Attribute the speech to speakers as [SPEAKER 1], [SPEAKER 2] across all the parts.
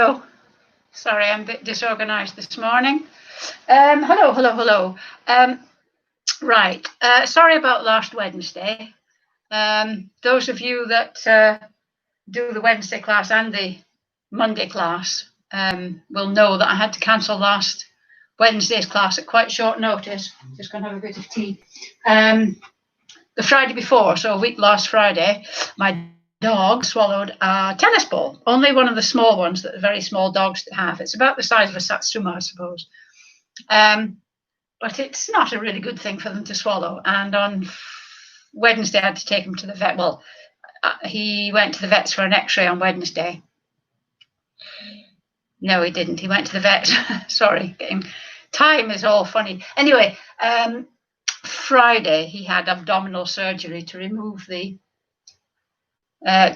[SPEAKER 1] Oh, sorry, I'm a bit disorganized this morning. Hello. Right, sorry about last Wednesday. Those of you that do the Wednesday class and the Monday class will know that I had to cancel last Wednesday's class at quite short notice. Just going to have a bit of tea. The Friday before, so a week last Friday, my dog swallowed a tennis ball. Only one of the small ones that very small dogs have. It's about the size of a satsuma, I suppose. But it's not a really good thing for them to swallow. And on Wednesday, I had to take him to the vet. Well, he went to the vets for an x-ray on Wednesday. No, he didn't. He went to the vet. Sorry, time is all funny. Anyway, Friday, he had abdominal surgery to remove the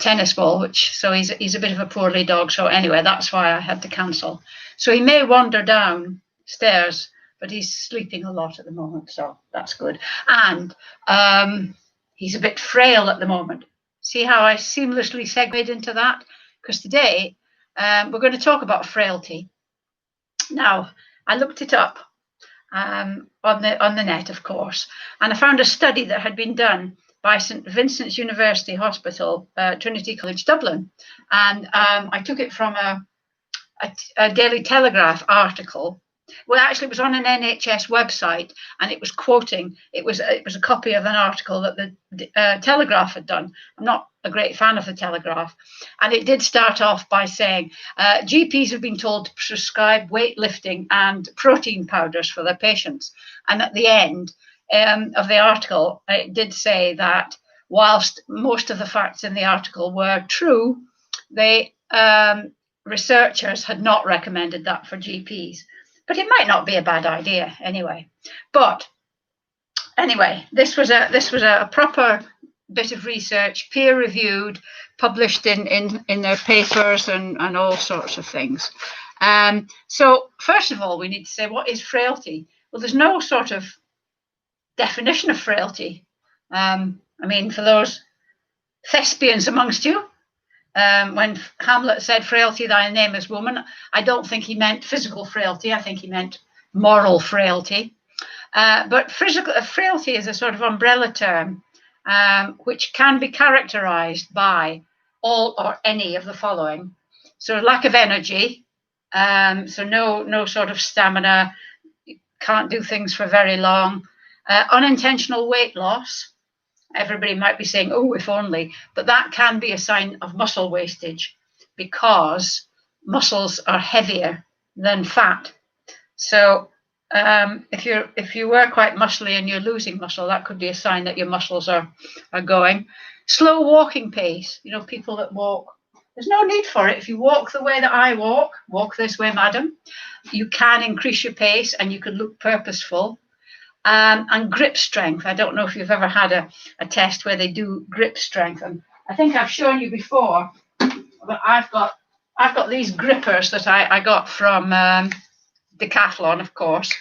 [SPEAKER 1] tennis ball, so he's a bit of a poorly dog. So anyway, that's why I had to cancel. So he may wander downstairs, but he's sleeping a lot at the moment, so that's good. And he's a bit frail at the moment. See how I seamlessly segued into that? Because today we're going to talk about frailty. Now, I looked it up on the net, of course, and I found a study that had been done by St Vincent's University Hospital, Trinity College, Dublin. And I took it from a Daily Telegraph article. Well, actually, it was on an NHS website, and it was quoting. It was a copy of an article that the Telegraph had done. I'm not a great fan of the Telegraph, and it did start off by saying GPs have been told to prescribe weightlifting and protein powders for their patients. And at the end of the article, it did say that whilst most of the facts in the article were true, they researchers had not recommended that for GPs. But it might not be a bad idea anyway. But anyway, this was a proper bit of research, peer-reviewed, published in their papers and all sorts of things. So first of all, we need to say, what is frailty? Well, there's no sort of definition of frailty. I mean, for those thespians amongst you, when Hamlet said, "Frailty, thy name is woman," I don't think he meant physical frailty. I think he meant moral frailty. But frailty is a sort of umbrella term which can be characterized by all or any of the following. So lack of energy, so no sort of stamina, can't do things for very long. Unintentional weight loss. Everybody might be saying, oh, if only, but that can be a sign of muscle wastage because muscles are heavier than fat. So if you were quite muscly and you're losing muscle, that could be a sign that your muscles are going. Slow walking pace, people that walk, there's no need for it. If you walk the way that I walk this way, madam, you can increase your pace and you can look purposeful. And grip strength. I don't know if you've ever had a test where they do grip strength. And I think I've shown you before, but I've got these grippers that I got from Decathlon, of course,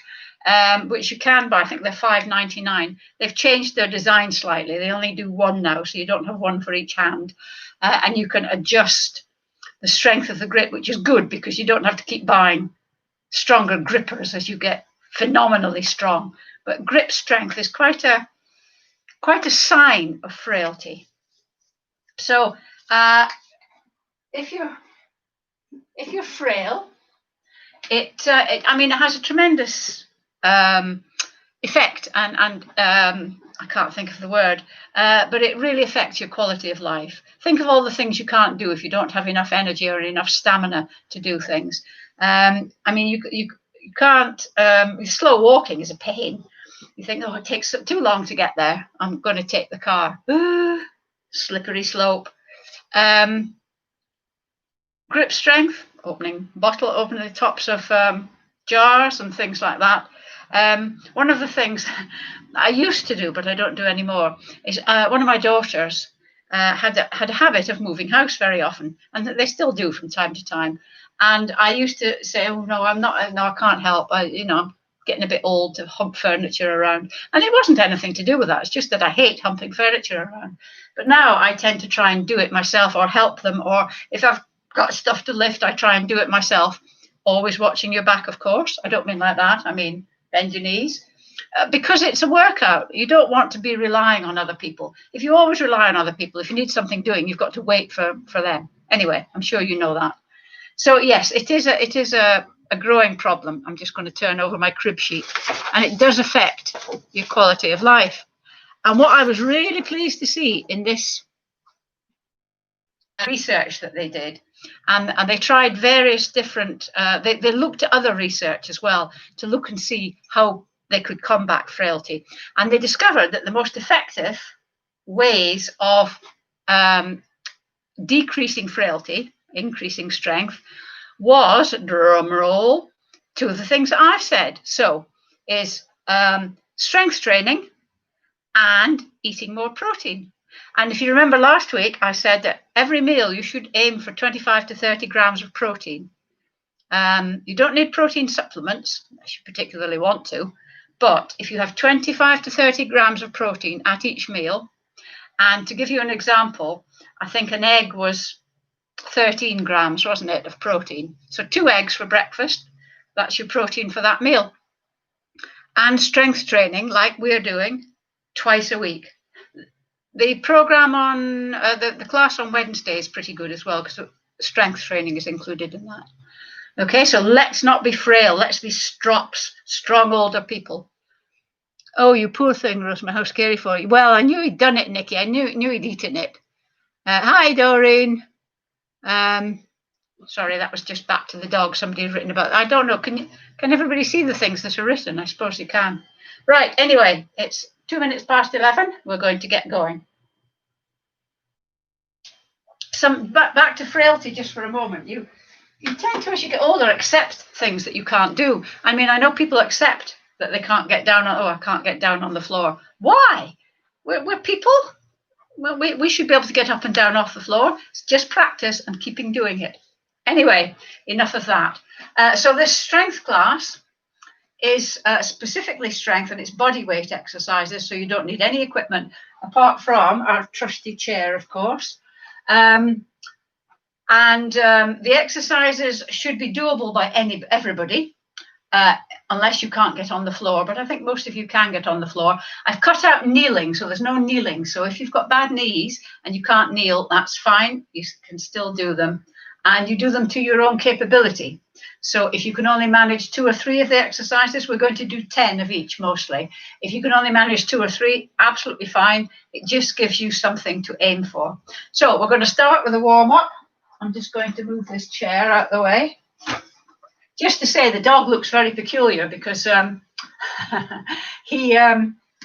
[SPEAKER 1] which you can buy. I think they're $5.99. They've changed their design slightly. They only do one now, so you don't have one for each hand. And you can adjust the strength of the grip, which is good because you don't have to keep buying stronger grippers as you get phenomenally strong. But grip strength is quite a sign of frailty. So if you're frail, it has a tremendous effect, and I can't think of the word, but it really affects your quality of life. Think of all the things you can't do if you don't have enough energy or enough stamina to do things. You can't. Slow walking is a pain. You think, oh, it takes too long to get there. I'm going to take the car. Slippery slope. Grip strength, opening the tops of jars and things like that. One of the things I used to do, but I don't do anymore, is one of my daughters had a habit of moving house very often, and they still do from time to time. And I used to say, oh, no, I can't help. I'm getting a bit old to hump furniture around. And it wasn't anything to do with that. It's just that I hate humping furniture around. But now I tend to try and do it myself or help them. Or if I've got stuff to lift, I try and do it myself. Always watching your back, of course. I don't mean like that. I mean, bend your knees. Because it's a workout. You don't want to be relying on other people. If you always rely on other people, if you need something doing, you've got to wait for them. Anyway, I'm sure you know that. So yes, it is a growing problem. I'm just going to turn over my crib sheet, and it does affect your quality of life. And what I was really pleased to see in this research that they did, and they tried various different, they looked at other research as well to look and see how they could combat frailty. And they discovered that the most effective ways of decreasing frailty, increasing strength, was, drum roll, two of the things that I've said. So is strength training and eating more protein. And if you remember last week, I said that every meal you should aim for 25 to 30 grams of protein. You don't need protein supplements, unless you particularly want to, but if you have 25 to 30 grams of protein at each meal, and to give you an example, I think an egg was 13 grams, wasn't it, of protein? So 2 eggs for breakfast, that's your protein for that meal. And strength training, like we're doing, twice a week. The program on the class on Wednesday is pretty good as well, because strength training is included in that. Okay, so let's not be frail. Let's be strong older people. Oh, you poor thing, Rosemary, how scary for you. Well, I knew he'd done it, Nikki. I knew he'd eaten it. Hi, Doreen. Sorry, that was just back to the dog. Somebody had written about. I don't know. Can everybody see the things that are written? I suppose you can. Right. Anyway, it's 2 minutes past 11. We're going to get going. Back to frailty just for a moment. You tend to, as you get older, accept things that you can't do. I mean, I know people accept that they can't get down on. Oh, I can't get down on the floor. Why? We're people. Well, we should be able to get up and down off the floor. It's just practice and keeping doing it. Anyway, enough of that. So this strength class is specifically strength, and it's body weight exercises, so you don't need any equipment apart from our trusty chair, of course. The exercises should be doable by everybody, unless you can't get on the floor, but I think most of you can get on the floor. I've cut out kneeling, so there's no kneeling. So if you've got bad knees and you can't kneel, that's fine. You can still do them, and you do them to your own capability. So if you can only manage 2 or 3 of the exercises, we're going to do 10 of each mostly. If you can only manage 2 or 3, absolutely fine. It just gives you something to aim for. So we're going to start with a warm-up. I'm just going to move this chair out the way. Just to say, the dog looks very peculiar because he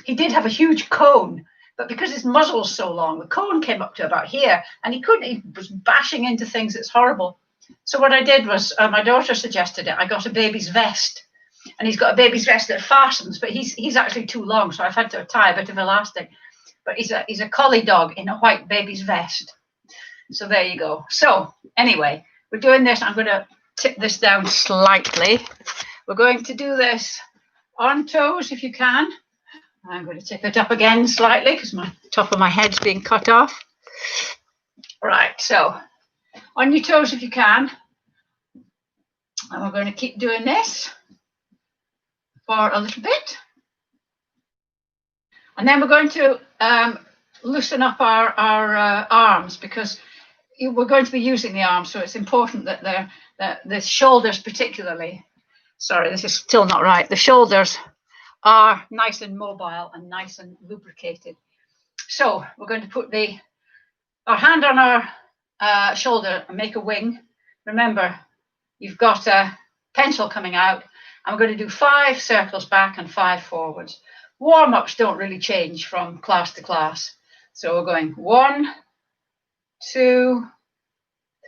[SPEAKER 1] did have a huge cone, but because his muzzle's so long, the cone came up to about here, and he was bashing into things. It's horrible. So what I did was, my daughter suggested it. I got a baby's vest, and he's got a baby's vest that fastens, but he's actually too long, so I've had to tie a bit of elastic. But he's a collie dog in a white baby's vest. So there you go. So anyway, we're doing this. I'm going to tip this down slightly. We're going to do this on toes if you can. I'm going to tip it up again slightly because my top of my head's being cut off. Right, so on your toes if you can. And we're going to keep doing this for a little bit. And then we're going to loosen up our arms, because we're going to be using the arms, so it's important that the shoulders particularly, sorry, this is still not right, the shoulders are nice and mobile and nice and lubricated. So we're going to put our hand on our shoulder and make a wing. Remember, you've got a pencil coming out, and we're going to do 5 circles back and 5 forwards. Warm-ups don't really change from class to class. So we're going 1, 2,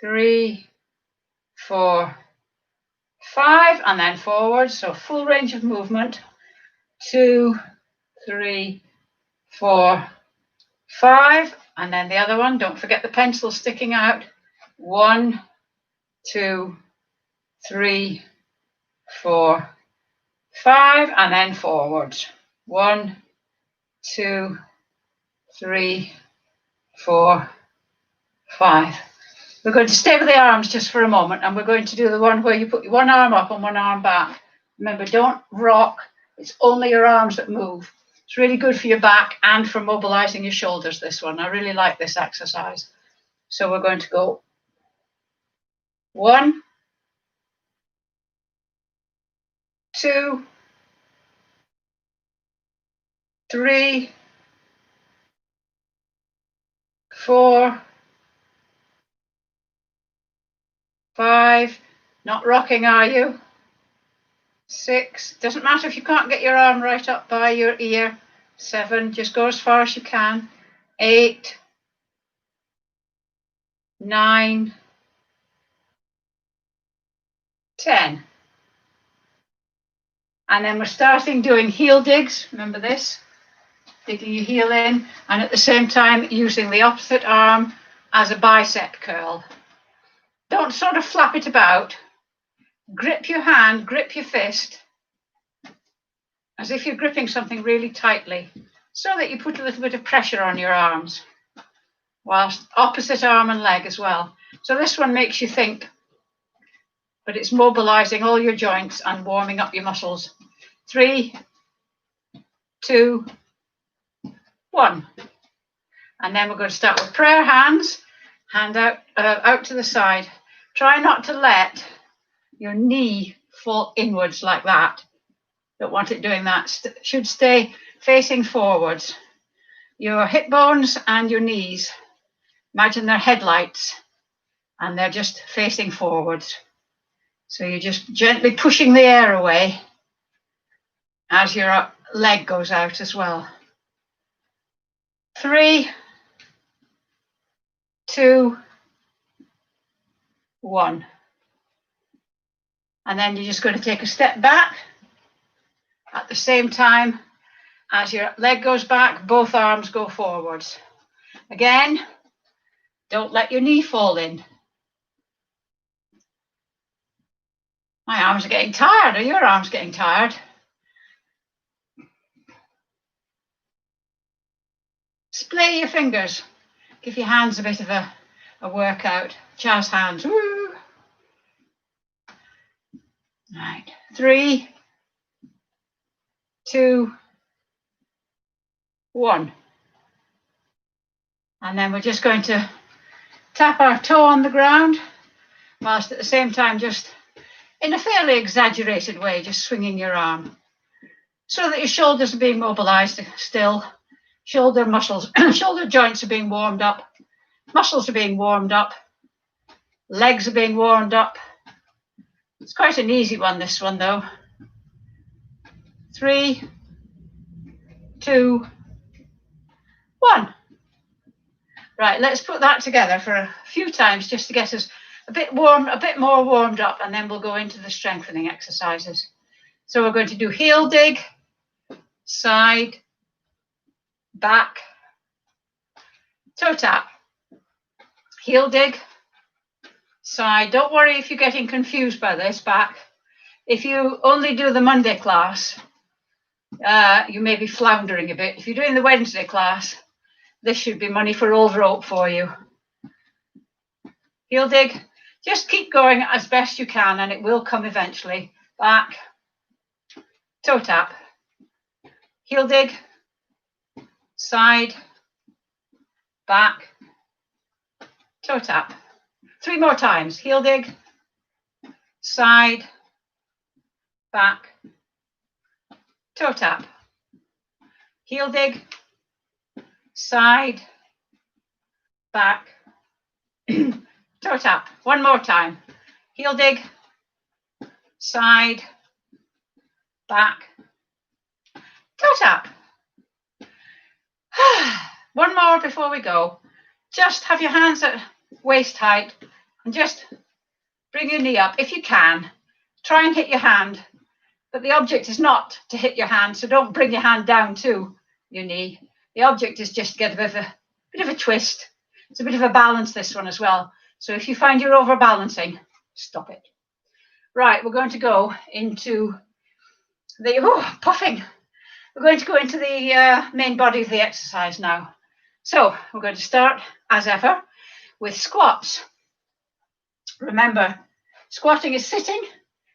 [SPEAKER 1] 3, 4, 5, and then forward. So full range of movement. 2, 3, 4, 5, and then the other one. Don't forget the pencil sticking out. 1, 2, 3, 4, 5, and then forwards. 1, 2, 3, 4, 5. We're going to stay with the arms just for a moment, and we're going to do the one where you put one arm up and one arm back. Remember, don't rock. It's only your arms that move. It's really good for your back and for mobilizing your shoulders, this one. I really like this exercise. So we're going to go 1, 2, 3, 4, 5. Not rocking, are you? 6. Doesn't matter if you can't get your arm right up by your ear. 7. Just go as far as you can. 8, 9, 10. And then we're starting doing heel digs. Remember this? Digging your heel in, and at the same time using the opposite arm as a bicep curl. Don't sort of flap it about. Grip your hand, grip your fist, as if you're gripping something really tightly, so that you put a little bit of pressure on your arms, whilst opposite arm and leg as well. So this one makes you think, but it's mobilizing all your joints and warming up your muscles. 3, 2, 1. And then we're going to start with prayer hands, hand out to the side. Try not to let your knee fall inwards like that. Don't want it doing that. Should stay facing forwards. Your hip bones and your knees, imagine they're headlights and they're just facing forwards. So you're just gently pushing the air away as your leg goes out as well. 3, 2, 1. And then you're just going to take a step back. At the same time as your leg goes back, both arms go forwards. Again, don't let your knee fall in. My arms are getting tired. Are your arms getting tired? Splay your fingers. Give your hands a bit of a workout. Jazz hands. Woo! Right. 3, 2, 1. And then we're just going to tap our toe on the ground, whilst at the same time just in a fairly exaggerated way, just swinging your arm so that your shoulders are being mobilized still. Shoulder muscles, shoulder joints are being warmed up, muscles are being warmed up, legs are being warmed up. It's quite an easy one, this one though. 3, 2, 1. Right, let's put that together for a few times just to get us a bit more warmed up, and then we'll go into the strengthening exercises. So we're going to do heel dig, side, back, toe tap, heel dig, side. Don't worry if you're getting confused by this, back. If you only do the Monday class, you may be floundering a bit. If you're doing the Wednesday class, this should be money for old rope for you. Heel dig, just keep going as best you can and it will come eventually. Back, toe tap, heel dig, side, back, toe tap. 3 more times. Heel dig, side, back, toe tap. Heel dig, side, back, toe tap. 1 more time. Heel dig, side, back, toe tap. 1 more before we go. Just have your hands at waist height and just bring your knee up if you can. Try and hit your hand, but the object is not to hit your hand, so don't bring your hand down to your knee. The object is just to get a bit of a twist. It's a bit of a balance, this one as well. So if you find you're overbalancing, stop it. Right, we're going to go into the puffing. We're going to go into the main body of the exercise now. So we're going to start, as ever, with squats. Remember, squatting is sitting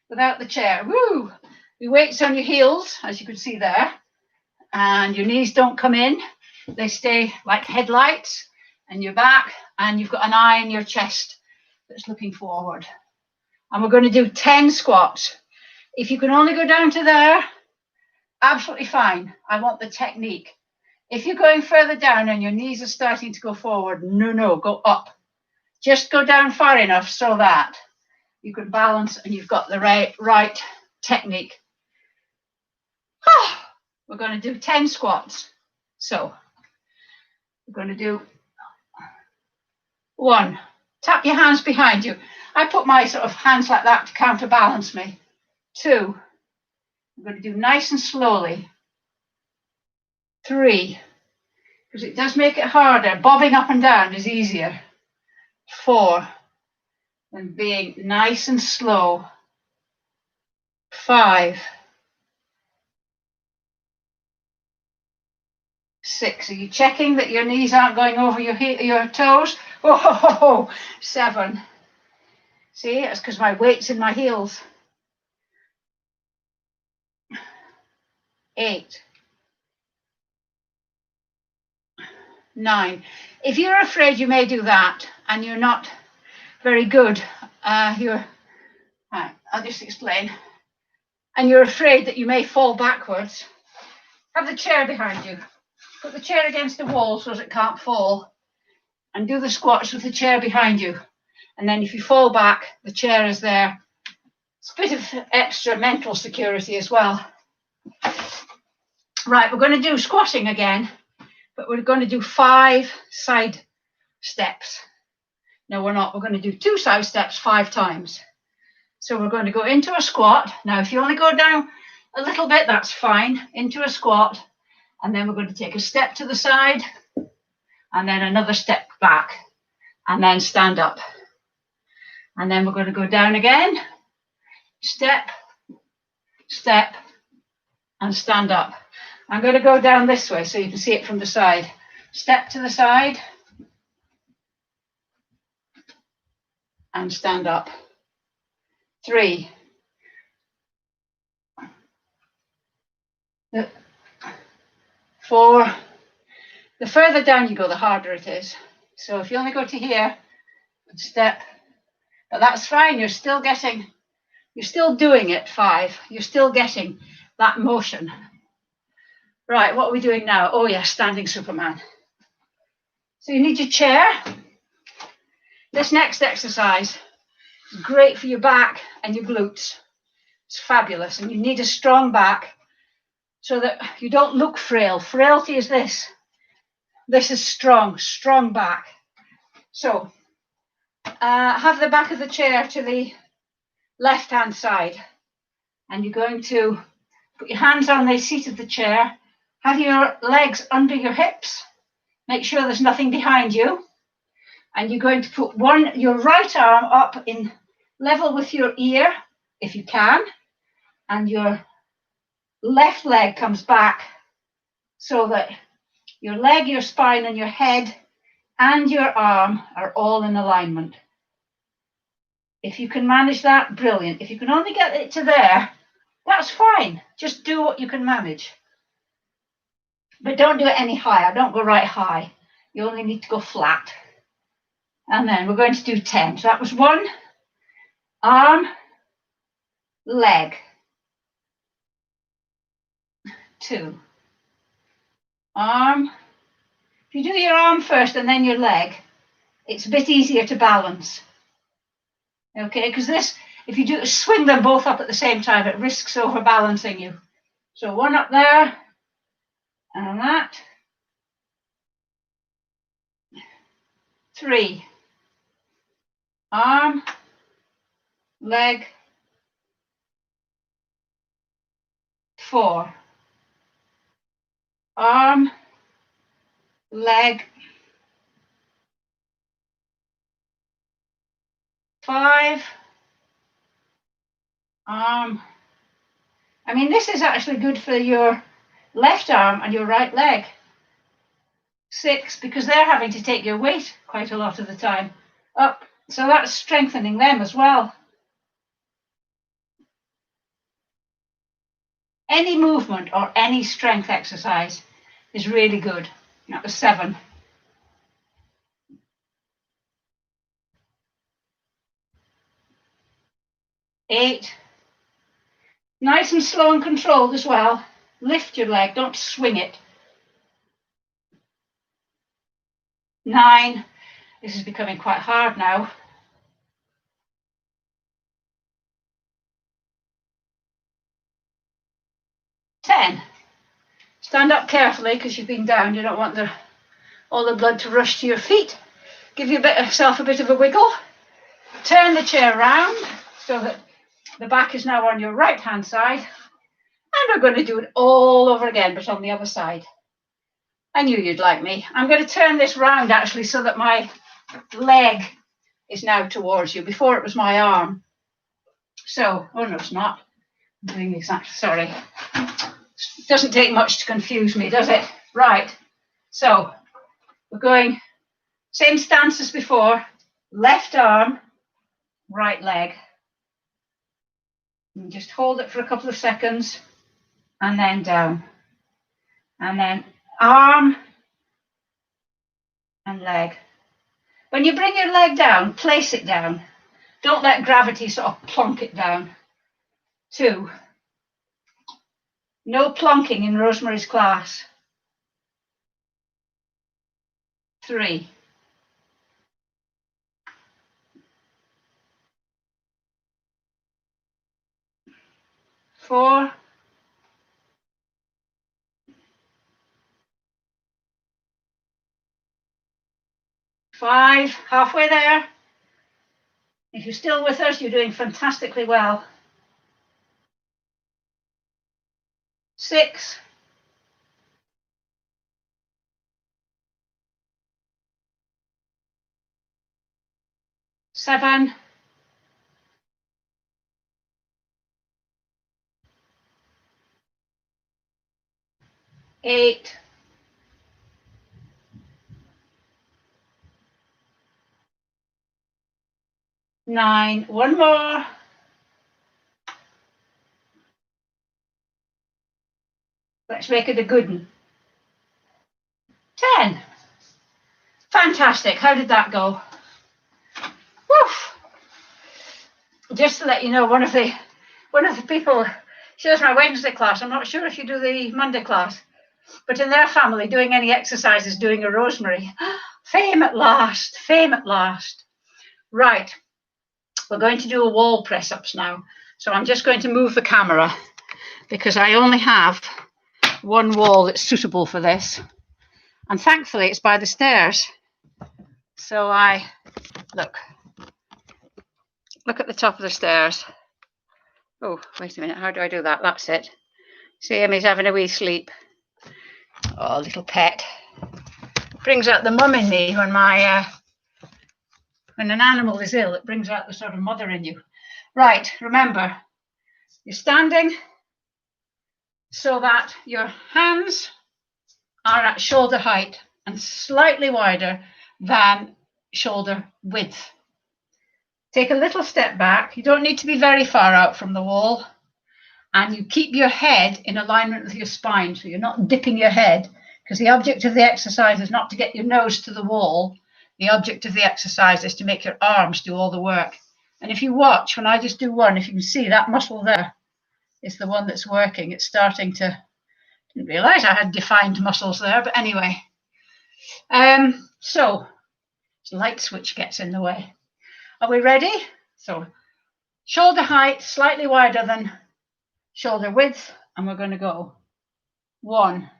[SPEAKER 1] without the chair. Woo! Your weight's on your heels, as you can see there, and your knees don't come in. They stay like headlights, and your back, and you've got an eye in your chest that's looking forward. And we're going to do 10 squats. If you can only go down to there, absolutely fine. I want the technique. If you're going further down and your knees are starting to go forward, no, go up. Just go down far enough so that you can balance and you've got the right technique. We're going to do 10 squats. So we're going to do 1. Tap your hands behind you. I put my sort of hands like that to counterbalance me. 2. I'm going to do nice and slowly. 3, because it does make it harder. Bobbing up and down is easier. 4, and being nice and slow. 5, 6. Are you checking that your knees aren't going over your toes? Oh, 7. See, it's because my weight's in my heels. 8, 9. If you're afraid you may do that and you're not very good, I'll just explain. And you're afraid that you may fall backwards, have the chair behind you. Put the chair against the wall so it can't fall, and do the squats with the chair behind you. And then if you fall back, the chair is there. It's a bit of extra mental security as well. Right, we're going to do squatting again, but we're going to do 5 side steps. No, we're not. We're going to do 2 side steps 5 times. So we're going to go into a squat. Now, if you only go down a little bit, that's fine. Into a squat. And then we're going to take a step to the side. And then another step back. And then stand up. And then we're going to go down again. Step, step, and stand up. I'm going to go down this way so you can see it from the side. Step to the side. And stand up. 3. 4. The further down you go, the harder it is. So if you only go to here, step, but that's fine. You're still doing it. 5. You're still getting that motion. Right, what are we doing now? Oh yeah, standing Superman. So you need your chair. This next exercise is great for your back and your glutes. It's fabulous, and you need a strong back so that you don't look frail. Frailty is this. This is strong back. So have the back of the chair to the left-hand side, and you're going to put your hands on the seat of the chair, have your legs under your hips, make sure there's nothing behind you, and you're going to put your right arm up in level with your ear, if you can, and your left leg comes back so that your leg, your spine, and your head and your arm are all in alignment. If you can manage that, brilliant. If you can only get it to there, that's fine. Just do what you can manage. But don't do it any higher. Don't go right high. You only need to go flat. And then we're going to do 10. So that was 1, arm, leg. 2, arm. If you do your arm first and then your leg, it's a bit easier to balance. Okay, because this, if you swing them both up at the same time, it risks overbalancing you. So 1 up there, and that. 3, arm, leg. 4, arm, leg. 5, arm. I mean, this is actually good for your left arm and your right leg. 6, because they're having to take your weight quite a lot of the time. Up, So that's strengthening them as well. Any movement or any strength exercise is really good. That was 7. 8. Nice and slow and controlled as well. Lift your leg, don't swing it. 9. This is becoming quite hard now. 10. Stand up carefully because you've been down. You don't want all the blood to rush to your feet. Give yourself a bit of a wiggle. Turn the chair round so that the back is now on your right hand side. And we're going to do it all over again, but on the other side. I knew you'd like me. I'm going to turn this round actually so that my leg is now towards you. Before it was my arm. So, oh no, it's not. I'm doing exactly, sorry. It doesn't take much to confuse me, does it? Right. So, we're going same stance as before. Left arm, right leg. And just hold it for a couple of seconds and then down. And then arm and leg. When you bring your leg down, place it down. Don't let gravity sort of plonk it down. 2. No plonking in Rosemary's class. 3. 4. 5. Halfway there. If you're still with us, you're doing fantastically well. 6. 7. 8. 9. One more. 'Let's make it a good one. 10. Fantastic. How did that go? Woof. Just to let you know, one of the people, she does my Wednesday class. I'm not sure if you do the Monday class, but in their family, doing any exercises, doing a rosemary. Fame at last. Fame at last. Right. We're going to do a wall press-ups now. So I'm just going to move the camera because I only have one wall that's suitable for this. And thankfully it's by the stairs. So look at the top of the stairs. Oh, wait a minute, how do I do that? That's it. See him, he's having a wee sleep. Oh, little pet. Brings out the mum in me when when an animal is ill, it brings out the sort of mother in you. Right, remember, you're standing so that your hands are at shoulder height and slightly wider than shoulder width. Take a little step back. You don't need to be very far out from the wall. And you keep your head in alignment with your spine, so you're not dipping your head, because the object of the exercise is not to get your nose to the wall. The object of the exercise is to make your arms do all the work. And if you watch, when I just do one, if you can see that muscle there is the one that's working. It's starting to, didn't realize I had defined muscles there, but anyway. So light switch gets in the way. Are we ready? So shoulder height, slightly wider than shoulder width, and we're going to go 1,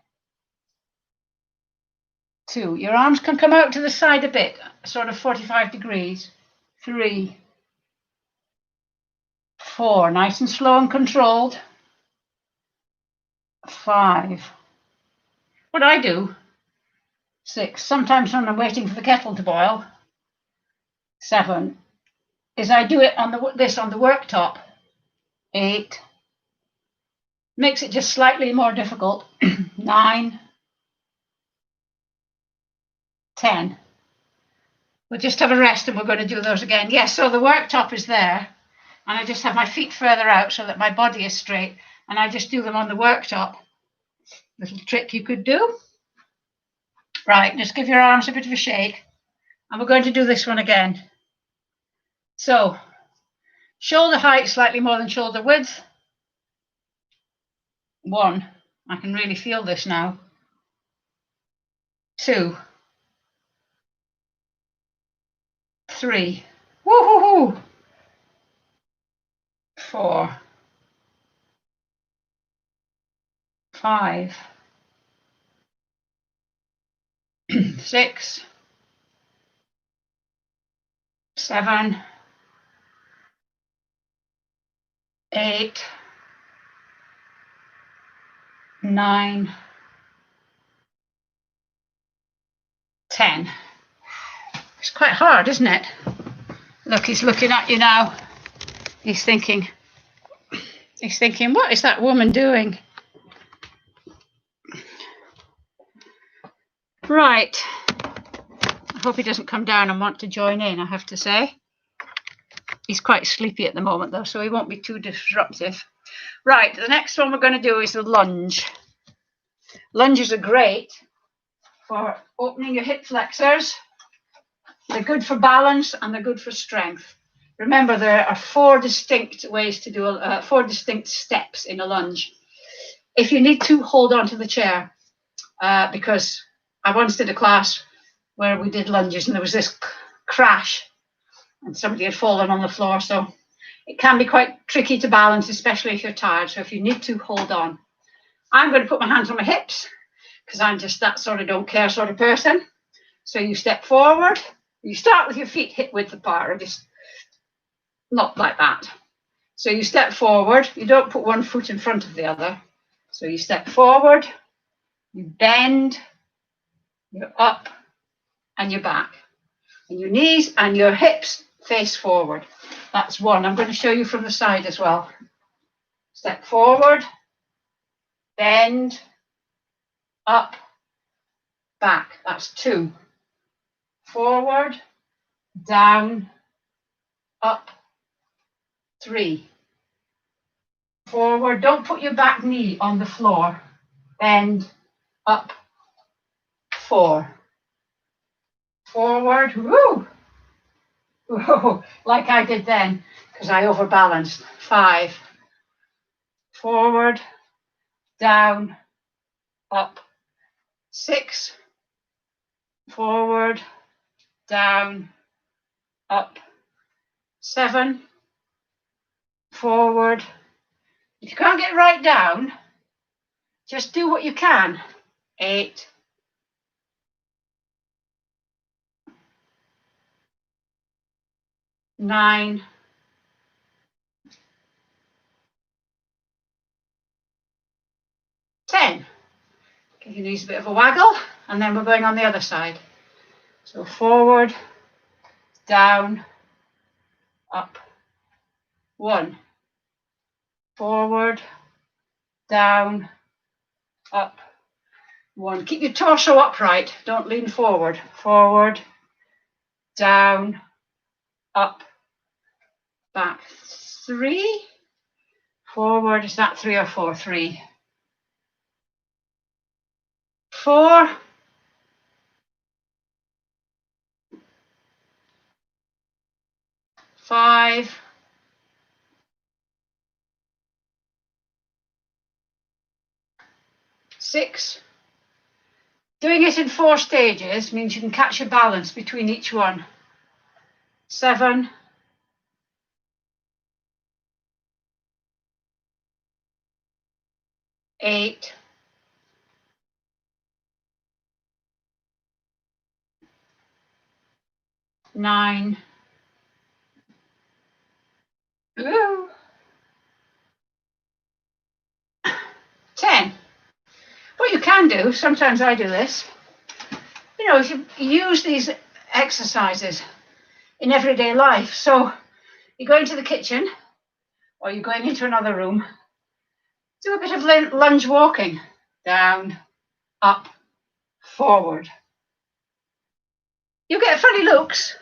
[SPEAKER 1] 2. Your arms can come out to the side a bit, sort of 45 degrees. 3, 4. Nice and slow and controlled. 5. What I do, 6. Sometimes when I'm waiting for the kettle to boil. 7. Is I do it on the worktop. 8. Makes it just slightly more difficult. 9. 10. We'll just have a rest and we're going to do those again. Yes, so the worktop is there. And I just have my feet further out so that my body is straight. And I just do them on the worktop. Little trick you could do. Right, just give your arms a bit of a shake. And we're going to do this one again. So, shoulder height slightly more than shoulder width. 1. I can really feel this now. 2. 3. Woo-hoo-hoo. 4. 5. 6. 7. 8. 9. 10. It's quite hard, isn't it? Look, he's looking at you now. He's thinking, what is that woman doing? Right. I hope he doesn't come down and want to join in, I have to say. He's quite sleepy at the moment, though, so he won't be too disruptive. Right, the next one we're going to do is the lunge. Lunges are great for opening your hip flexors. They're good for balance and they're good for strength. Remember, there are 4 distinct ways to do 4 distinct steps in a lunge. If you need to, hold on to the chair, because I once did a class where we did lunges and there was this crash and somebody had fallen on the floor. So it can be quite tricky to balance, especially if you're tired. So if you need to, hold on. I'm going to put my hands on my hips because I'm just that sort of don't care sort of person. So you step forward. You start with your feet hip width apart, or just not like that. So you step forward. You don't put one foot in front of the other. So you step forward, you bend, you're up, and you're back. And your knees and your hips face forward. That's 1. I'm going to show you from the side as well. Step forward, bend, up, back. That's 2. Forward, down, up, 3. Forward, don't put your back knee on the floor. Bend, up, 4. Forward, woo! Whoa, like I did then, because I overbalanced. 5. Forward, down, up. 6. Forward, down, up. 7. Forward. If you can't get right down, just do what you can. 8. 9. 10. Give your knees a bit of a waggle, and then we're going on the other side. So forward, down, up. 1. Forward, down, up. 1. Keep your torso upright. Don't lean forward. Forward, down, up, back. 3. Forward. Is that 3 or 4? 3. 4. 5. 6. Doing it in 4 stages means you can catch your balance between each one. 7. 8. 9. Ooh. 10. What you can do, sometimes I do this, if you use these exercises in everyday life. So you're going to the kitchen or you're going into another room, do a bit of lunge walking. Down, up, forward. You get funny looks,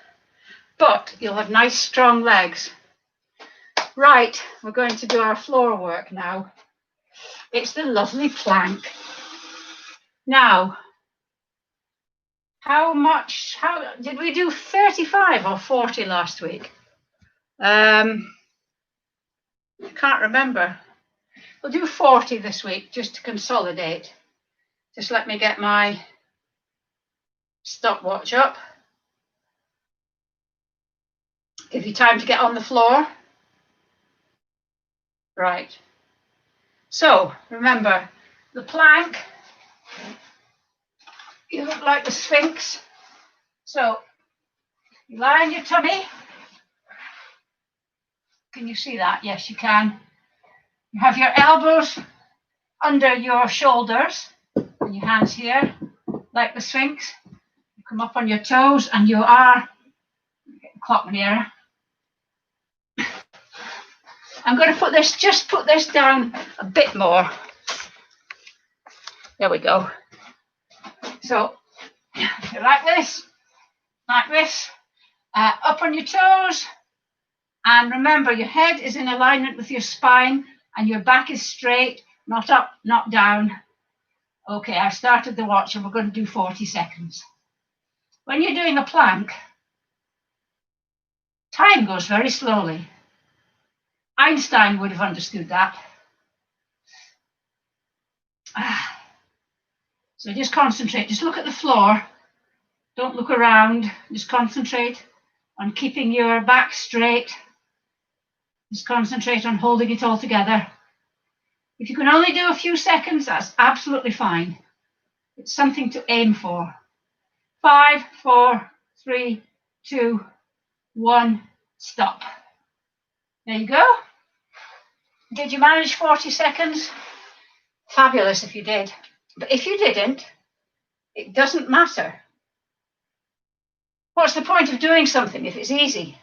[SPEAKER 1] but you'll have nice strong legs. Right, we're going to do our floor work now. It's the lovely plank. Now, how did we do 35 or 40 last week? I can't remember. We'll do 40 this week just to consolidate. Just let me get my stopwatch up. Give you time to get on the floor. Right. So remember, the plank, you look like the Sphinx. So you lie on your tummy. Can you see that? Yes, you can. You have your elbows under your shoulders and your hands here, like the Sphinx. You come up on your toes and you are, clock me here. I'm going to put this down a bit more. There we go. So you're like this, up on your toes. And remember, your head is in alignment with your spine and your back is straight, not up, not down. Okay, I've started the watch and we're going to do 40 seconds. When you're doing a plank, time goes very slowly. Einstein would have understood that. So just concentrate, just look at the floor. Don't look around, just concentrate on keeping your back straight. Just concentrate on holding it all together. If you can only do a few seconds, that's absolutely fine. It's something to aim for. 5, 4, 3, 2, 1, stop. There you go. Did you manage 40 seconds? Fabulous if you did. But if you didn't, it doesn't matter. What's the point of doing something if it's easy?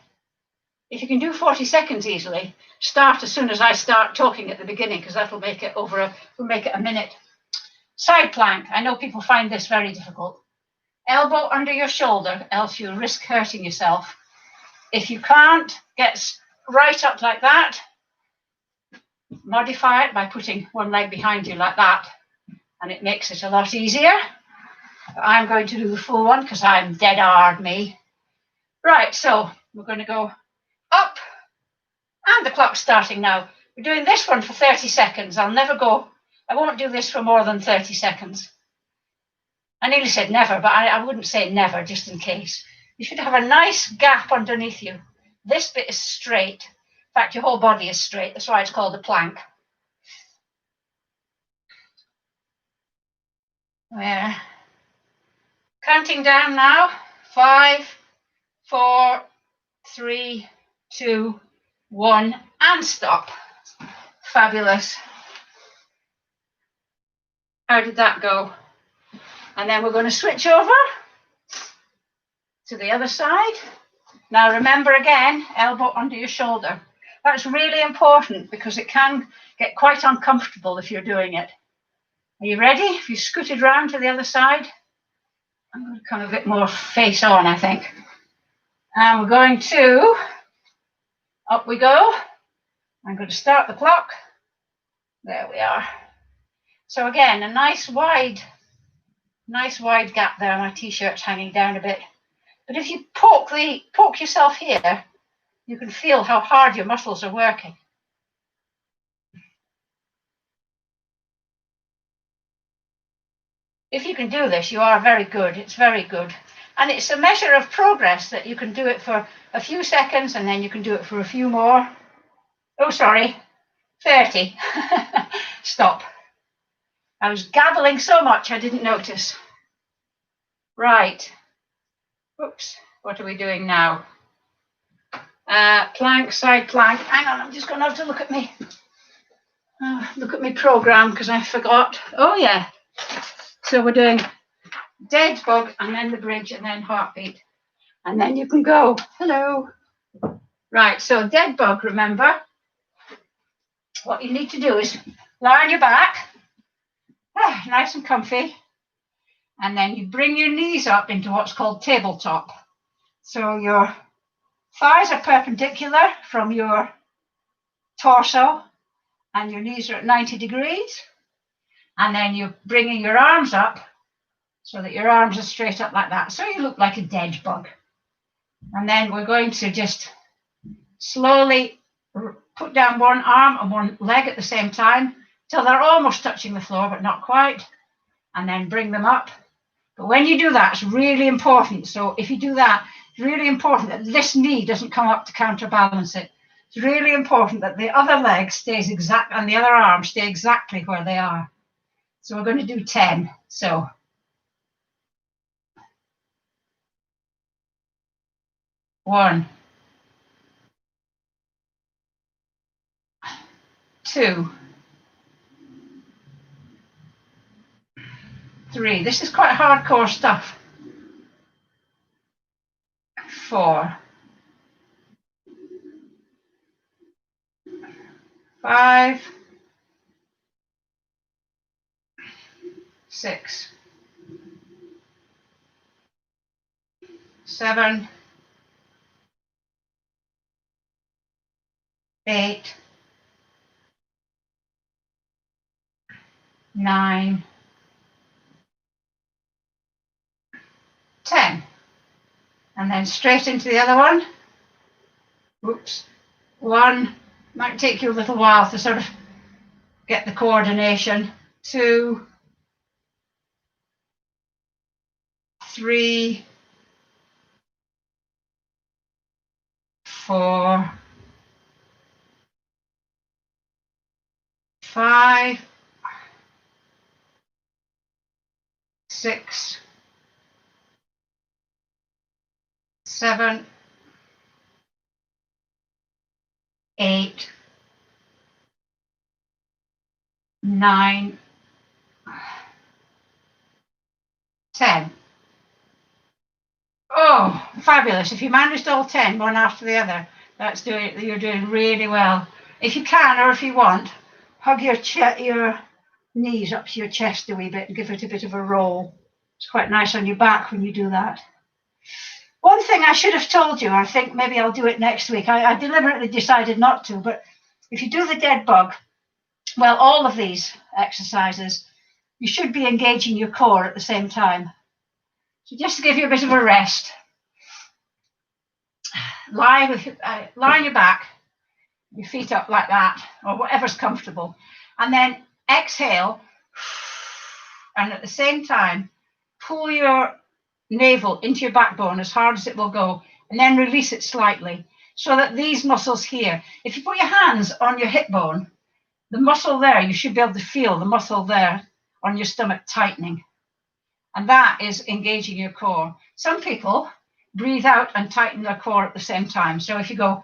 [SPEAKER 1] If you can do 40 seconds easily, start as soon as I start talking at the beginning, because that'll make it a minute. Side plank. I know people find this very difficult. Elbow under your shoulder, else you'll risk hurting yourself. If you can't get right up like that, modify it by putting one leg behind you like that, and it makes it a lot easier. I'm going to do the full one because I'm dead hard me. Right, so we're going to go up, and the clock's starting now. We're doing this one for 30 seconds. I won't do this for more than 30 seconds. I nearly said never, but I wouldn't say never, just in case. You should have a nice gap underneath you. This bit is straight. In fact, your whole body is straight. That's why it's called a plank. There. Counting down now. 5, 4, 3, 2, 1, and stop. Fabulous. How did that go? And then we're going to switch over to the other side. Now remember again, elbow under your shoulder. That's really important because it can get quite uncomfortable if you're doing it. Are you ready? If you scooted round to the other side, I'm going to come a bit more face on, I think. And we're going to, up we go. I'm going to start the clock. There we are. So again, a nice wide gap there. My t-shirt's hanging down a bit. But if you poke yourself here, you can feel how hard your muscles are working. If you can do this, you are very good. It's very good. And it's a measure of progress that you can do it for a few seconds and then you can do it for a few more. Oh, sorry, 30. Stop. I was gabbling so much I didn't notice. Right. Oops, what are we doing now? Plank, side plank. Hang on, I'm just going to have to look at me. Look at my program because I forgot. Oh, yeah. So we're doing dead bug and then the bridge and then heartbeat. And then you can go. Hello. Right, so dead bug, remember. What you need to do is lie on your back. Nice and comfy. And then you bring your knees up into what's called tabletop. So you're Thighs are perpendicular from your torso and your knees are at 90 degrees. And then you're bringing your arms up so that your arms are straight up like that. So you look like a dead bug. And then we're going to just slowly put down one arm and one leg at the same time till they're almost touching the floor, but not quite. And then bring them up. But when you do that, it's really important. So if you do that, it's really important that this knee doesn't come up to counterbalance it. It's really important that the other leg stays exact and the other arm stay exactly where they are. So we're going to do 10. So 1, 2, 3. This is quite hardcore stuff. 4, 5, 6, 7, 8, 9, 10. And then straight into the other one. Oops. 1, might take you a little while to sort of get the coordination. 2, 3, 4, 5, 6, 7, 8, 9, 10. Oh, fabulous. If you managed all 10, one after the other, you're doing really well. If you can, or if you want, hug your knees up to your chest a wee bit and give it a bit of a roll. It's quite nice on your back when you do that. One thing I should have told you, I think maybe I'll do it next week. I deliberately decided not to, but if you do the dead bug, well, all of these exercises, you should be engaging your core at the same time. So just to give you a bit of a rest, lie on your back, your feet up like that, or whatever's comfortable, and then exhale, and at the same time, pull your navel into your backbone as hard as it will go, and then release it slightly, so that these muscles here, if you put your hands on your hip bone, the muscle there, you should be able to feel the muscle there on your stomach tightening. And that is engaging your core. Some people breathe out and tighten their core at the same time. So if you go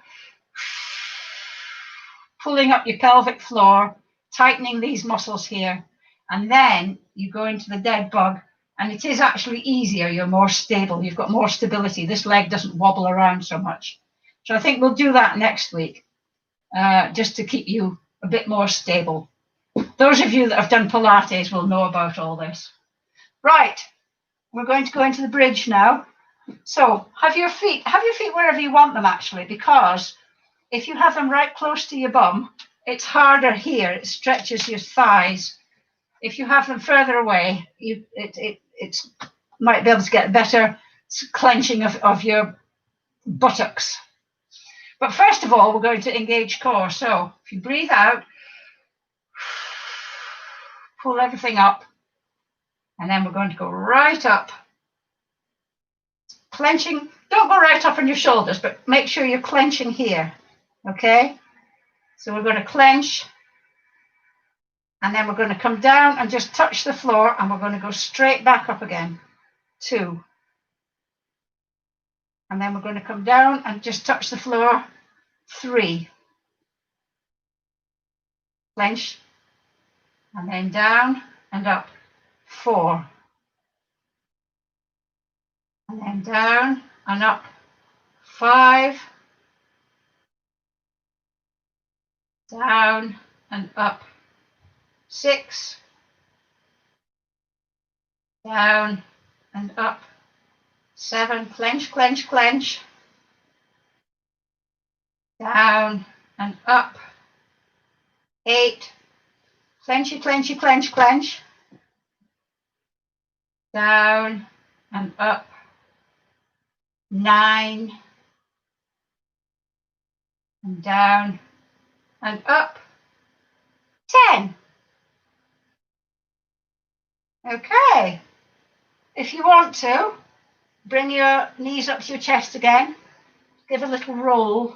[SPEAKER 1] pulling up your pelvic floor, tightening these muscles here, and then you go into the dead bug, and it is actually easier. You're more stable. You've got more stability. This leg doesn't wobble around so much. So I think we'll do that next week, just to keep you a bit more stable. Those of you that have done Pilates will know about all this. Right, we're going to go into the bridge now. So have your feet wherever you want them, actually, because if you have them right close to your bum, it's harder here. It stretches your thighs. If you have them further away, it might be able to get better clenching of your buttocks. But first of all, we're going to engage core. So if you breathe out, pull everything up, and then we're going to go right up. Clenching, don't go right up on your shoulders, but make sure you're clenching here, okay? So we're going to clench, and then we're going to come down and just touch the floor, and we're going to go straight back up again. 2. And then we're going to come down and just touch the floor. 3. Clench, and then down and up. 4. And then down and up. 5. Down and up. 6. Down and up. 7. Clench, clench, clench. down and up. 8, clenchy, clenchy, clench, clench. Down and up. 9, and down and up. 10. Okay. If you want to, bring your knees up to your chest again. Give a little roll.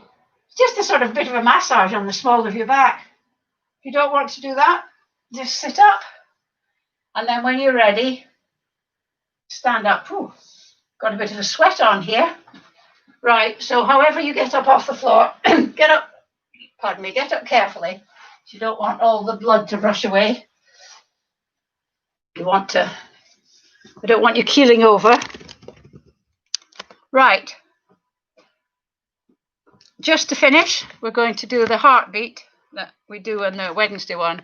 [SPEAKER 1] Just a sort of bit of a massage on the small of your back. If you don't want to do that, just sit up. And then when you're ready, stand up. Ooh, got a bit of a sweat on here. Right, so however you get up off the floor, get up, pardon me, get up carefully. You don't want all the blood to rush away. I don't want you keeling over. Right. Just to finish, we're going to do the heartbeat that we do on the Wednesday one.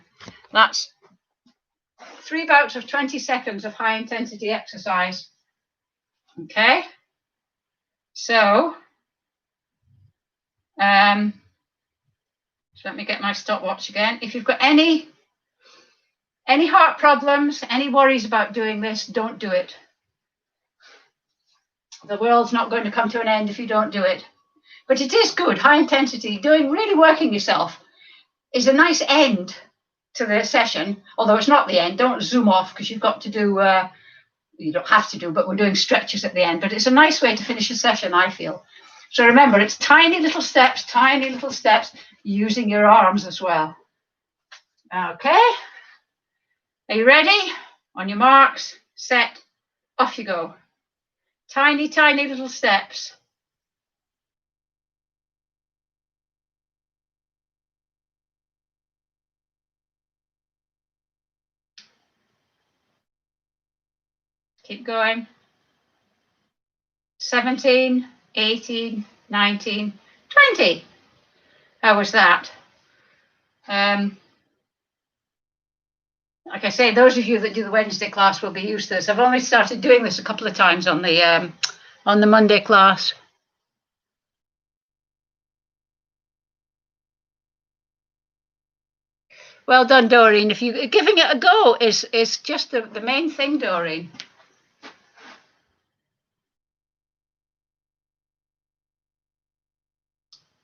[SPEAKER 1] That's 3 bouts of 20 seconds of high intensity exercise. Okay. So, let me get my stopwatch again. If you've got any heart problems, any worries about doing this, don't do it. The world's not going to come to an end if you don't do it. But it is good, high intensity, really working yourself is a nice end to the session, although it's not the end. Don't zoom off because you've got to do, you don't have to do, but we're doing stretches at the end. But it's a nice way to finish a session, I feel. So remember, it's tiny little steps, using your arms as well. Okay. Are you ready? On your marks, set, off you go. Tiny, tiny little steps. Keep going. 17, 18, 19, 20. How was that? Like I say, those of you that do the Wednesday class will be used to this. I've only started doing this a couple of times on the Monday class. Well done, Doreen. If you giving it a go is just the main thing, Doreen.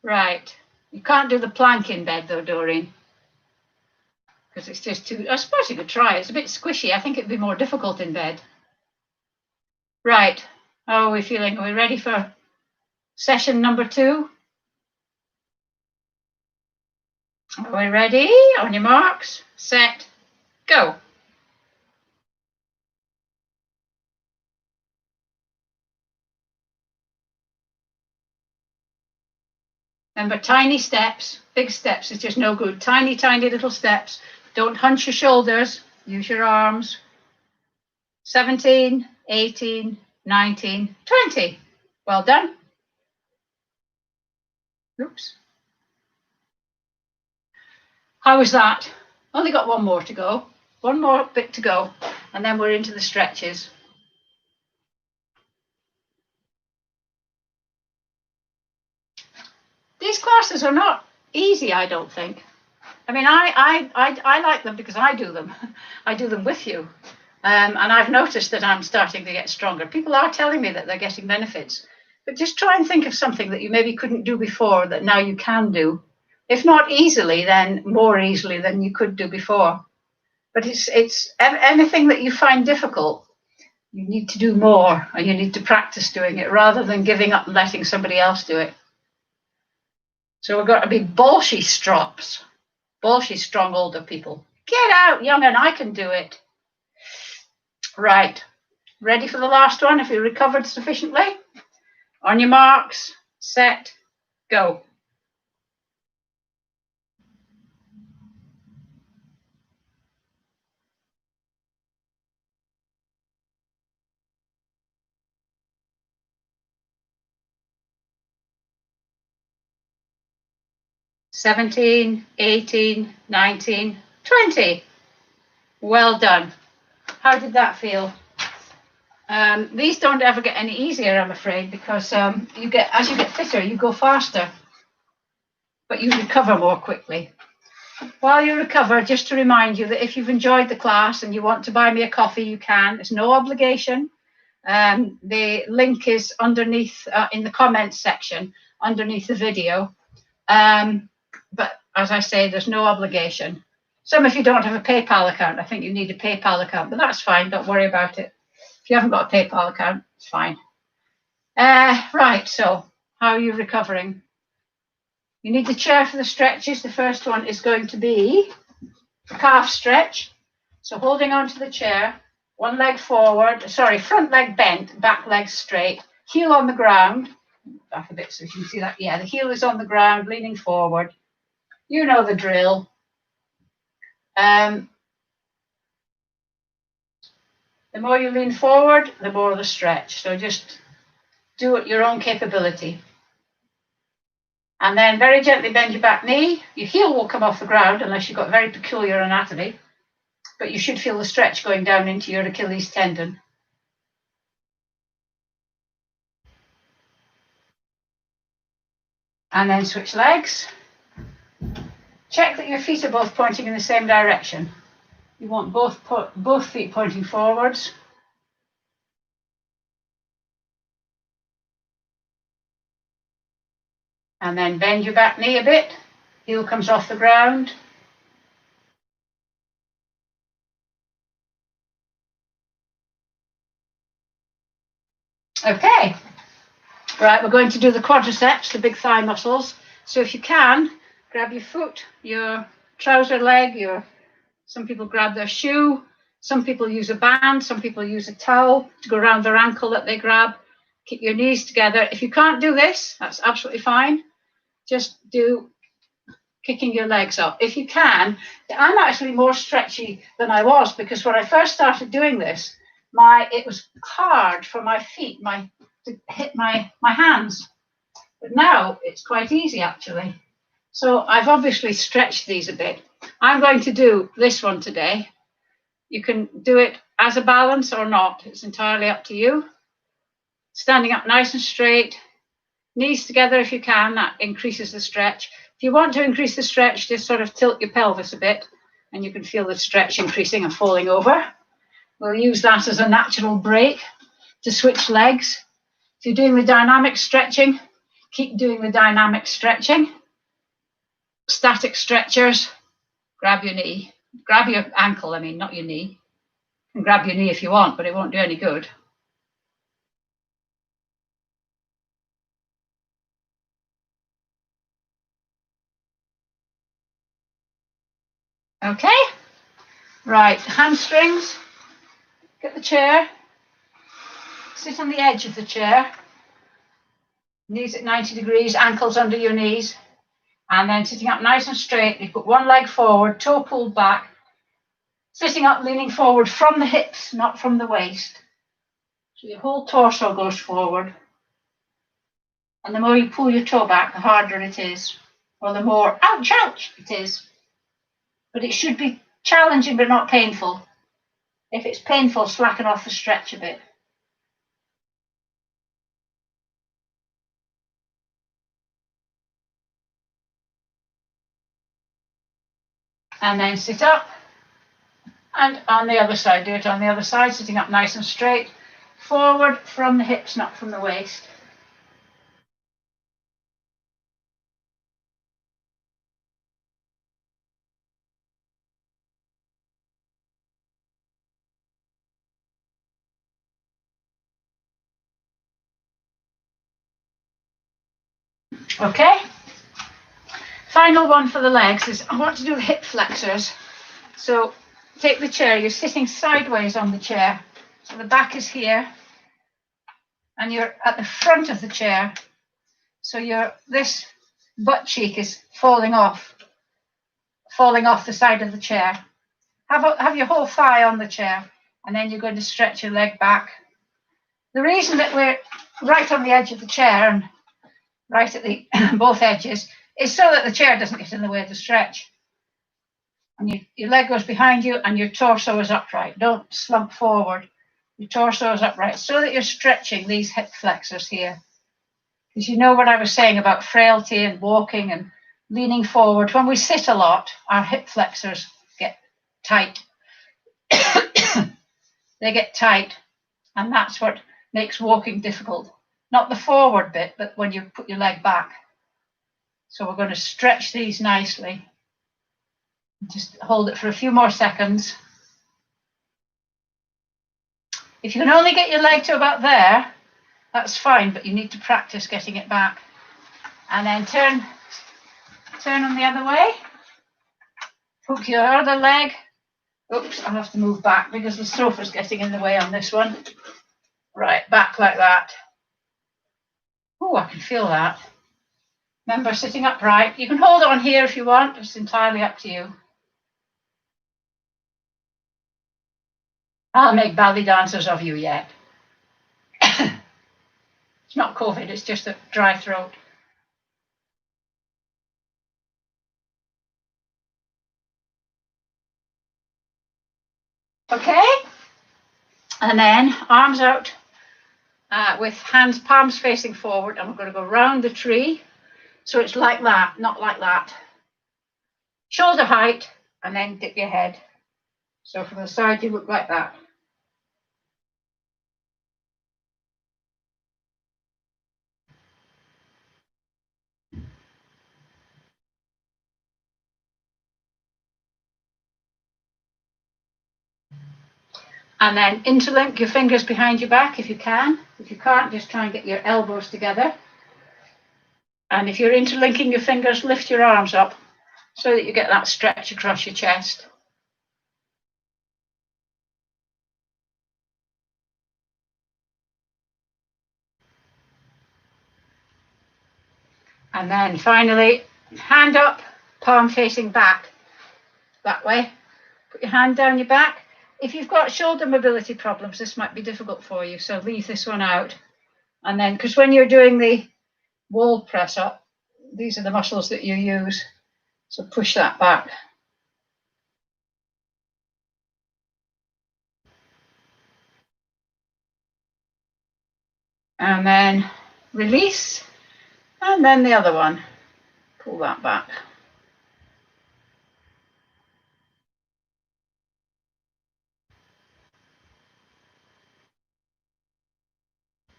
[SPEAKER 1] Right. You can't do the plank in bed though, Doreen, because it's just too. I suppose you could try. It's a bit squishy. I think it'd be more difficult in bed. Right. How are we feeling? Are we ready for session number 2? Are we ready? On your marks, set, go. Remember, tiny steps, big steps is just no good. Tiny, tiny little steps. Don't hunch your shoulders. Use your arms. 17, 18, 19, 20. Well done. Oops. How was that? Only got one more to go. One more bit to go. And then we're into the stretches. These classes are not easy, I don't think. I mean, I like them because I do them. I do them with you. And I've noticed that I'm starting to get stronger. People are telling me that they're getting benefits. But just try and think of something that you maybe couldn't do before that now you can do. If not easily, then more easily than you could do before. But it's anything that you find difficult, you need to do more and you need to practice doing it rather than giving up and letting somebody else do it. So we've got to be bolshy strops, bolshy strong older people. Get out, young, and I can do it. Right, ready for the last one if you recovered sufficiently? On your marks, set, go. "17, 18, 19, 20. Well done. How did that feel? These don't ever get any easier, I'm afraid, because as you get fitter, you go faster. but you recover more quickly. While you recover, just to remind you that if you've enjoyed the class and you want to buy me a coffee, you can. It's no obligation. The link is underneath in the comments section underneath the video. But as I say, there's no obligation. Some of you don't have a PayPal account. I think you need a PayPal account, but that's fine. Don't worry about it. If you haven't got a PayPal account, it's fine. Right, so how are you recovering? You need the chair for the stretches. The first one is going to be a calf stretch. So holding onto the chair, one leg forward, sorry, front leg bent, back leg straight, heel on the ground. Back a bit so you can see that. Yeah, the heel is on the ground, leaning forward. You know the drill. The more you lean forward, the more the stretch. So just do it your own capability. And then very gently bend your back knee. Your heel will come off the ground unless you've got very peculiar anatomy. But you should feel the stretch going down into your Achilles tendon. And then switch legs. Check that your feet are both pointing in the same direction. You want both feet pointing forwards. And then bend your back knee a bit. Heel comes off the ground. Okay. Right, we're going to do the quadriceps, the big thigh muscles. So if you can, grab your foot, your trouser leg, some people grab their shoe, some people use a band, some people use a towel to go around their ankle that they grab. Keep your knees together. If you can't do this, that's absolutely fine. Just do kicking your legs up. If you can, I'm actually more stretchy than I was because when I first started doing this, it was hard for my feet to hit my hands. But now it's quite easy actually. So I've obviously stretched these a bit. I'm going to do this one today. You can do it as a balance or not. It's entirely up to you. Standing up nice and straight, knees together if you can, that increases the stretch. If you want to increase the stretch, just sort of tilt your pelvis a bit and you can feel the stretch increasing and falling over. We'll use that as a natural break to switch legs. If you're doing the dynamic stretching, keep doing the dynamic stretching. Static stretchers, grab your knee. Grab your ankle, not your knee. You can grab your knee if you want, but it won't do any good. Okay, right, hamstrings, get the chair, sit on the edge of the chair, knees at 90 degrees, ankles under your knees, and then sitting up nice and straight, you put one leg forward, toe pulled back, sitting up leaning forward from the hips, not from the waist. So your whole torso goes forward. And the more you pull your toe back, the harder it is, or the more ouch it is. But it should be challenging but not painful. If it's painful, slacken off the stretch a bit. And then sit up. And on the other side, do it on the other side, sitting up nice and straight. Forward from the hips, not from the waist. Okay. Final one for the legs is I want to do hip flexors. So take the chair, you're sitting sideways on the chair. So the back is here and you're at the front of the chair. So this butt cheek is falling off the side of the chair. Have your whole thigh on the chair and then you're going to stretch your leg back. The reason that we're right on the edge of the chair and right at the both edges is so that the chair doesn't get in the way of the stretch. And your leg goes behind you and your torso is upright. Don't slump forward. Your torso is upright so that you're stretching these hip flexors here. Because you know what I was saying about frailty and walking and leaning forward. When we sit a lot, our hip flexors get tight. They get tight, and that's what makes walking difficult. Not the forward bit, but when you put your leg back. So we're going to stretch these nicely. Just hold it for a few more seconds. If you can only get your leg to about there, that's fine, but you need to practice getting it back. And then turn them the other way. Hook your other leg. Oops, I'll have to move back because the sofa's getting in the way on this one. Right, back like that. Oh, I can feel that. Remember, sitting upright. You can hold on here if you want. It's entirely up to you. I'll make belly dancers of you yet. It's not COVID, it's just a dry throat. Okay, and then arms out with hands, palms facing forward, and we're going to go round the tree. So it's like that, not like that. Shoulder height, and then dip your head. So from the side, you look like that. And then interlink your fingers behind your back if you can. If you can't, just try and get your elbows together. And if you're interlinking your fingers, lift your arms up so that you get that stretch across your chest. And then finally, hand up, palm facing back, that way. Put your hand down your back. If you've got shoulder mobility problems, this might be difficult for you, so leave this one out. And then, because when you're doing the wall press up, these are the muscles that you use, so push that back. And then release, and then the other one, pull that back.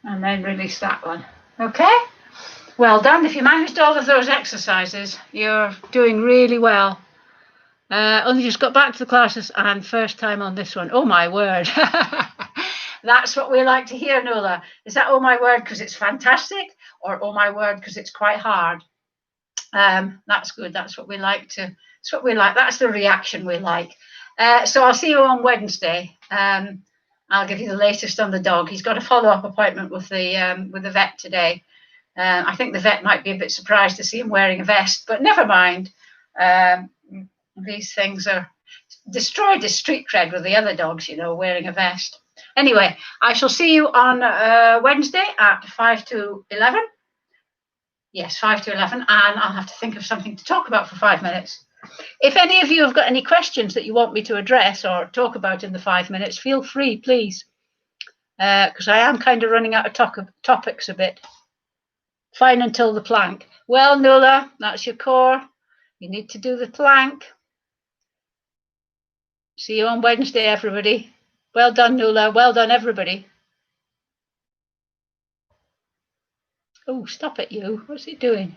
[SPEAKER 1] And then release that one. Okay, well done. If you managed all of those exercises, you're doing really well. Only just got back to the classes and first time on this one. Oh my word. That's what we like to hear, Nola. Is that oh my word because it's fantastic, or oh my word because it's quite hard? That's good. That's what we like to. That's what we like. That's the reaction we like. So I'll see you on Wednesday. I'll give you the latest on the dog. He's got a follow-up appointment with the vet today. I think the vet might be a bit surprised to see him wearing a vest, but never mind. These things are destroyed his street cred with the other dogs, you know, wearing a vest. Anyway, I shall see you on Wednesday at 5 to 11. Yes, 5 to 11, and I'll have to think of something to talk about for 5 minutes. If any of you have got any questions that you want me to address or talk about in the 5 minutes, feel free, please, because I am kind of running out of topics a bit. Fine until the plank. Well, Nola, that's your core. You need to do the plank. See you on Wednesday, everybody. Well done, Nola. Well done, everybody. Oh, stop it, you. What's it doing?